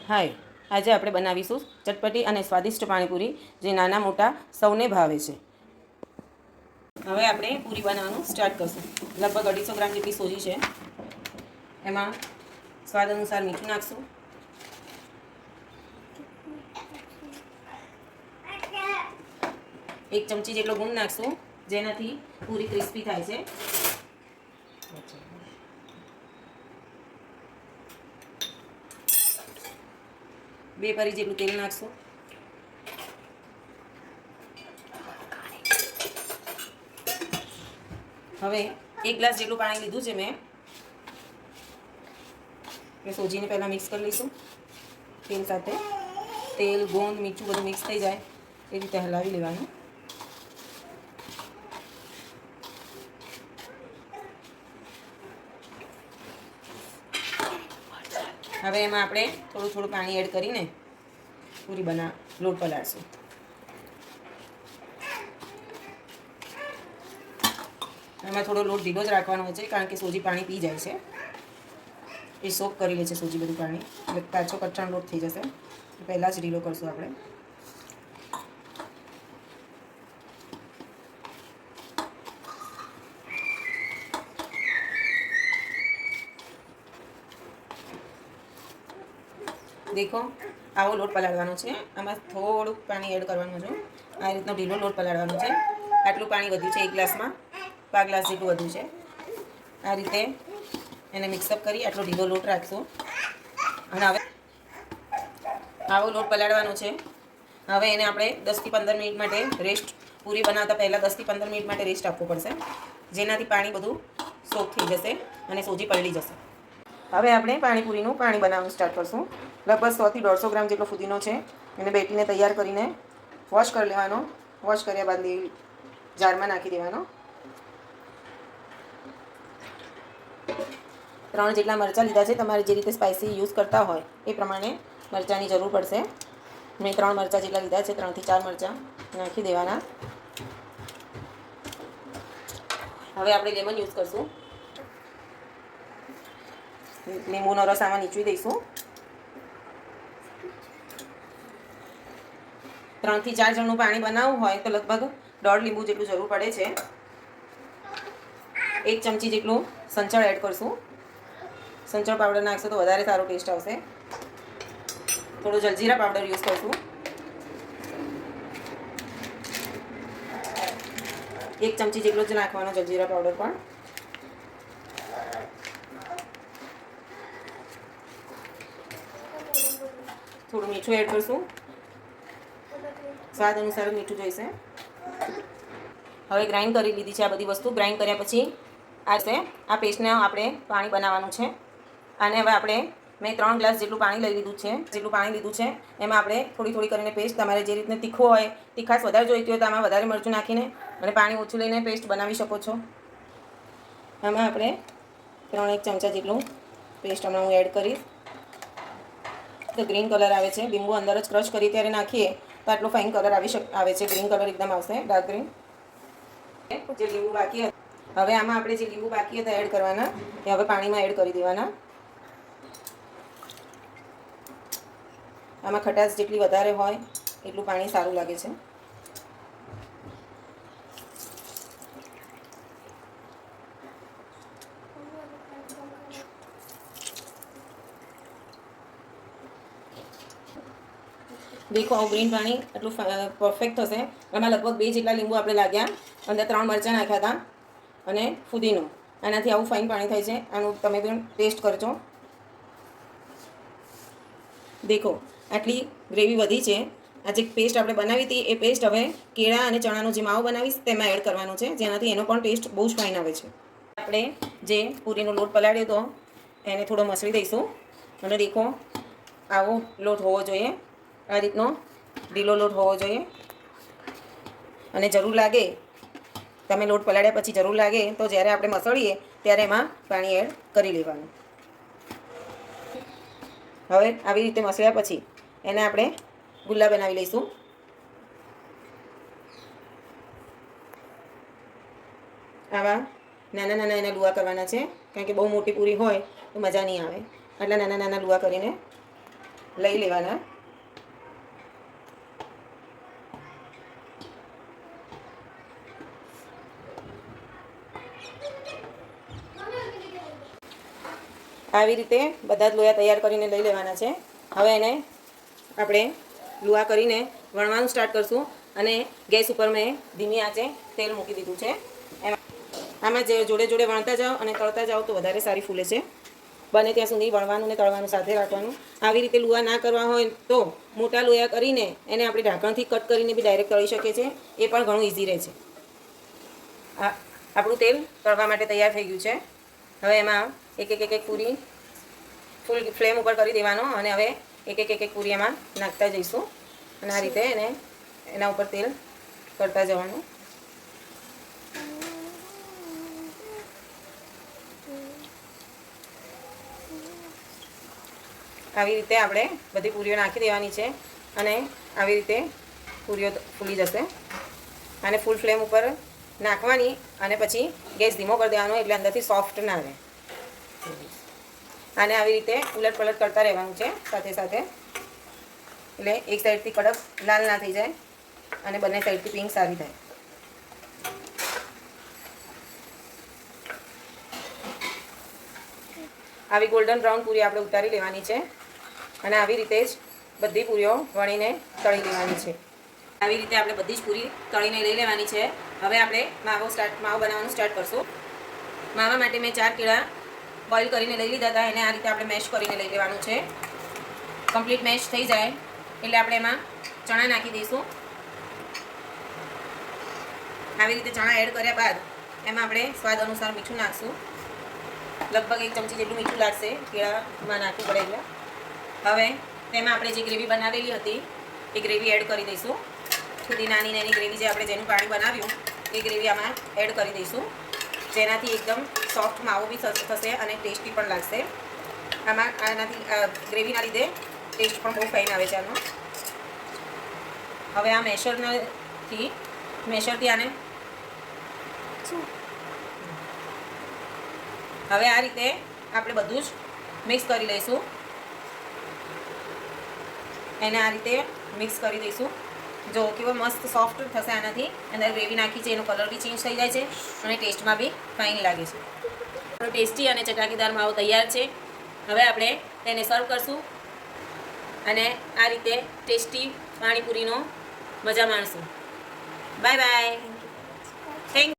હાય, આજે આપણે બનાવીશું ચટપટી અને સ્વાદિષ્ટ પાણીપુરી જે નાના મોટા સૌને ભાવે છે. હવે આપણે પૂરી બનાવવાનું સ્ટાર્ટ કરશું. લગભગ 250 ગ્રામ જેટલી સોજી છે. એમાં સ્વાદ અનુસાર મીઠું નાખશું. એક ચમચી જેટલો ગુંદ નાખશું, જેનાથી પૂરી ક્રિસ્પી થાય છે. બે પરી જેટલું તેલ નાખશું. હવે 1 ગ્લાસ જેટલું પાણી લીધું છે મેં. સોજીને પહેલાં મિક્સ કરી લઈશું તેલ સાથે. તેલ, ગોંદ, મીઠું બધું મિક્સ થઈ જાય એ રીતે હલાવી લેવાનું. હવે એમાં આપણે થોડું પાણી એડ કરીને પૂરી લોટ પલાળશું. એમાં થોડો લોટ ઢીલો જ રાખવાનો છે, કારણ કે સોજી પાણી પી જાય છે. એ સોક કરી લે છે સોજી બધું પાણી, એટલે કાચો કચ્ચાનો લોટ થઈ જશે. પહેલાં જ ઢીલો કરશું આપણે. દેખો, આવો લોટ પલાળવાનો છે. આમાં થોડુંક પાણી એડ કરવાનું છે. આ રીતનો ઢીલો લોટ પલાળવાનો છે. આટલું પાણી વધ્યું છે 1 ગ્લાસમાં, 5 ગ્લાસ જેટલું વધ્યું છે. આ રીતે એને મિક્સઅપ કરી આટલો ઢીલો લોટ રાખશું. અને હવે આવો લોટ પલાળવાનો છે. હવે એને આપણે 10થી 15 મિનિટ માટે રેસ્ટ, પૂરી બનાવતા પહેલાં 10થી 15 મિનિટ માટે રેસ્ટ આપવો પડશે, જેનાથી પાણી બધું સોક થઈ જશે અને સોજી પલળી જશે. હવે આપણે પાણીપુરીનું પાણી બનાવવાનું સ્ટાર્ટ કરશું. લગભગ 100થી 150 ગ્રામ જેટલો ફુદીનો છે. એને બેટીને તૈયાર કરીને વોશ કરી લેવાનો. વોશ કર્યા બાદ જારમાં નાખી દેવાનો. 3 જેટલા મરચાં લીધા છે. તમારે જે રીતે સ્પાઇસી યુઝ કરતા હોય એ પ્રમાણે મરચાંની જરૂર પડશે. મેં 3 મરચાં જેટલા લીધા છે. 3 થી 4 મરચાં નાખી દેવાના. હવે આપણે લેમન યુઝ કરશું. લીંબુનો રસ આમાં નીચવી દઈશું. 3 થી 4 જણનું પાણી બનાવવું હોય તો લગભગ 1.5 લીંબુ જેટલું જરૂર પડે છે. 1 ચમચી જેટલું સંચળ એડ કરશું. સંચળ પાવડર નાખશો તો વધારે સારો ટેસ્ટ આવશે. થોડો જલજીરા પાવડર યુઝ કરશું. 1 ચમચી જેટલો જ નાખવાનો જલજીરા પાવડર પણ. થોડું મીઠું એડ કરશું. સ્વાદ અનુસાર મીઠું જોઈશે. હવે ગ્રાઇન્ડ કરી લીધી છે આ બધી વસ્તુ. ગ્રાઇન્ડ કર્યા પછી આ પેસ્ટને આપણે પાણી બનાવવાનું છે. અને હવે આપણે મેં 3 ગ્લાસ જેટલું પાણી લીધું છે. એમાં આપણે થોડી કરીને પેસ્ટ, તમારે જે રીતને તીખું હોય, તીખાશ વધારે જોઈતી હોય તો આમાં વધારે મરચું નાખીને અને પાણી ઓછું લઈને પેસ્ટ બનાવી શકો છો. આમાં આપણે 3 ચમચા જેટલું પેસ્ટ હમણાં હું એડ કરીશ. તો ગ્રીન કલર આવે છે. લીંબુ અંદર જ ક્રશ કરી ત્યારે નાખીએ તો આટલો ફાઇન કલર આવે છે. ગ્રીન કલર એકદમ આવશે, ડાર્ક ગ્રીન. જે લીંબુ બાકી હતા, હવે આમાં આપણે જે લીંબુ બાકી હતા એડ કરવાના, એ હવે પાણીમાં એડ કરી દેવાના. આમાં ખટાશ જેટલી વધારે હોય એટલું પાણી સારું લાગે છે. દેખો, આવું ગ્રીન પાણી એટલું પરફેક્ટ થશે. એમાં લગભગ 2 જેટલા લીંબુ આપણે લાગ્યા, અંદર 3 મરચાં નાખ્યા હતા અને ફુદીનો. આનાથી આવું ફાઇન પાણી થાય છે. આનું તમે પણ ટેસ્ટ કરજો. દેખો, આટલી ગ્રેવી વધી છે. આ જે પેસ્ટ આપણે બનાવી હતી એ પેસ્ટ હવે કેળા અને ચણાનો જે માવો બનાવીશ તેમાં એડ કરવાનો છે, જેનાથી એનો પણ ટેસ્ટ બહુ જ ફાઇન આવે છે. આપણે જે પૂરીનો લોટ પલાળ્યો હતો એને થોડો મસળી દઈશું. અને દેખો, આવો લોટ હોવો જોઈએ. આ રીતનો ઢીલો લોટ હોવો જોઈએ. અને જરૂર લાગે, તમે લોટ પલાળ્યા પછી જરૂર લાગે તો જ્યારે આપણે મસળીએ ત્યારે એમાં પાણી એડ કરી લેવાનું. હવે આવી રીતે મસળ્યા પછી એને આપણે ગુલ્લા બનાવી લઈશું. આવા નાના એના લુવા કરવાના છે, કારણ કે બહુ મોટી પૂરી હોય તો મજા નહીં આવે. આટલા નાના લુવા કરીને લઈ લેવાના. આવી રીતે બધા જ લોયા તૈયાર કરીને લઈ લેવાના છે. હવે એને આપણે લુઆ કરીને વણવાનું સ્ટાર્ટ કરશું. અને ગેસ ઉપર મેં ધીમી આંચે તેલ મૂકી દીધું છે. આમાં જે જોડે જોડે વણતા જાઓ અને તળતા જાઓ તો વધારે સારી ફૂલે છે. બને ત્યાં સુધી વણવાનું ને તળવાનું સાથે રાખવાનું. આવી રીતે લુઆ ના કરવા હોય તો મોટા લોયા કરીને એને આપણે ઢાંકણથી કટ કરીને બી ડાયરેક્ટ તળી શકીએ છીએ. એ પણ ઘણું ઇઝી રહે છે. આપણું તેલ તળવા માટે તૈયાર થઈ ગયું છે. હવે એમાં એક પૂરી ફૂલ ફ્લેમ ઉપર કરી દેવાનો અને હવે એક પૂરી એમાં નાખતા જઈશું. અને આ રીતે એને એના ઉપર તેલ કરતા જવાનું. આવી રીતે આપણે બધી પૂરીઓ નાખી દેવાની છે અને આવી રીતે પૂરીઓ ફૂલી જશે. અને ફૂલ ફ્લેમ ઉપર નાખવાની અને પછી ગેસ ધીમો કરી દેવાનો એટલે અંદરથી સોફ્ટ ના રહે. આને આવી રીતે ઉલટ પલટ કરતા રહેવાનું છે સાથે સાથે, એટલે એક સાઈડથી કડક લાલ ના થઈ જાય અને બંને સાઈડથી પિંક સારી થાય. આવી ગોલ્ડન બ્રાઉન પૂરી આપણે ઉતારી લેવાની છે અને આવી રીતે જ બધી પૂરીઓ વણીને તળી લેવાની છે. આવી રીતે આપણે બધી જ પૂરી તળીને લઈ લેવાની છે. હવે આપણે માવો બનાવવાનું સ્ટાર્ટ કરશું. માવા માટે મેં 4 કેળા બોઇલ કરીને લઈ લીધા હતા. એને આ રીતે આપણે મેશ કરીને લઈ લેવાનું છે. કમ્પ્લીટ મેશ થઈ જાય એટલે આપણે એમાં ચણા નાખી દઈશું. આવી રીતે ચણા એડ કર્યા બાદ એમાં આપણે સ્વાદ અનુસાર મીઠું નાખશું. લગભગ 1 ચમચી જેટલું મીઠું લાગશે, કેળામાં નાખવું પડે એટલે. હવે તેમાં આપણે જે ગ્રેવી બનાવેલી હતી એ ગ્રેવી એડ કરી દઈશું. થોડી નાની નાની ગ્રેવી જે આપણે જેનું પાણી બનાવ્યું એ ગ્રેવી આમાં એડ કરી દઈશું, જેનાથી એકદમ સોફ્ટ માવો બી થશે અને ટેસ્ટી પણ લાગશે. આનાથી ગ્રેવીના લીધે ટેસ્ટ પણ બહુ ફાઇન આવે છે આનો. હવે આ મેશરથી આને હવે આ રીતે આપણે બધું જ મિક્સ કરી લઈશું. એને આ રીતે મિક્સ કરી દઈશું. જો કેવો મસ્ત સોફ્ટ થશે આનાથી. અંદર ગ્રેવી નાખી છે એનો કલર બી ચેન્જ થઈ જાય છે અને ટેસ્ટમાં બી ફાઇન લાગે છે. ટેસ્ટી અને ચટાકેદાર માવો તૈયાર છે. હવે આપણે તેને સર્વ કરશું અને આ રીતે ટેસ્ટી પાણીપુરીનો મજા માણશું. Bye bye. થેન્ક